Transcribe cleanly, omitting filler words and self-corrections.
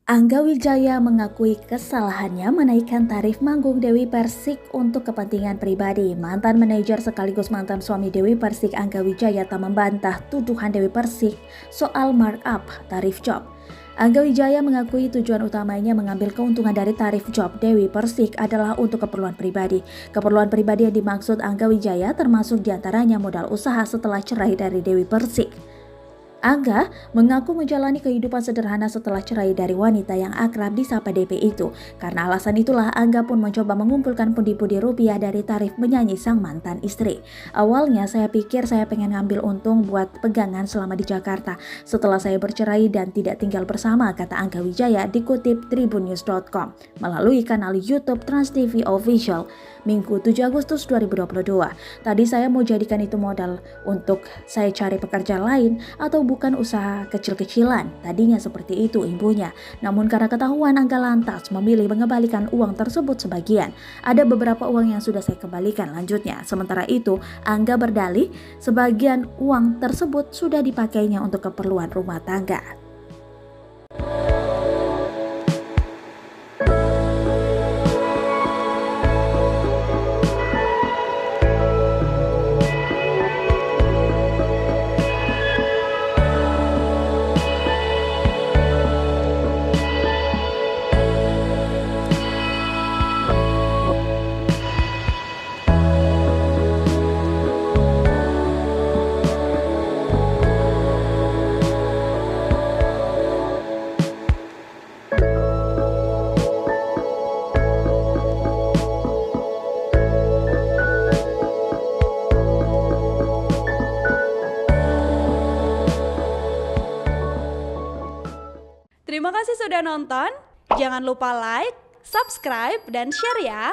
Angga Wijaya mengakui kesalahannya menaikkan tarif manggung Dewi Persik untuk kepentingan pribadi. Mantan manajer sekaligus mantan suami Dewi Persik, Angga Wijaya, tak membantah tuduhan Dewi Persik soal markup tarif job. Angga Wijaya mengakui tujuan utamanya mengambil keuntungan dari tarif job Dewi Persik adalah untuk keperluan pribadi. Keperluan pribadi yang dimaksud Angga Wijaya termasuk diantaranya modal usaha setelah cerai dari Dewi Persik. Angga mengaku menjalani kehidupan sederhana setelah cerai dari wanita yang akrab disapa DP itu. Karena alasan itulah Angga pun mencoba mengumpulkan pundi-pundi rupiah dari tarif menyanyi sang mantan istri. Awalnya saya pikir saya pengen ngambil untung buat pegangan selama di Jakarta. Setelah saya bercerai dan tidak tinggal bersama, kata Angga Wijaya dikutip tribunnews.com melalui kanal YouTube Trans TV Official Minggu 7 Agustus 2022. Tadi saya mau jadikan itu modal untuk saya cari pekerjaan lain atau bukan usaha kecil-kecilan. Tadinya seperti itu imbunya. Namun karena ketahuan, Angga lantas memilih mengembalikan uang tersebut sebagian. Ada beberapa uang yang sudah saya kembalikan, lanjutnya. Sementara itu, Angga berdalih sebagian uang tersebut sudah dipakainya untuk keperluan rumah tangga. Terima kasih sudah nonton. Jangan lupa like, subscribe, dan share ya.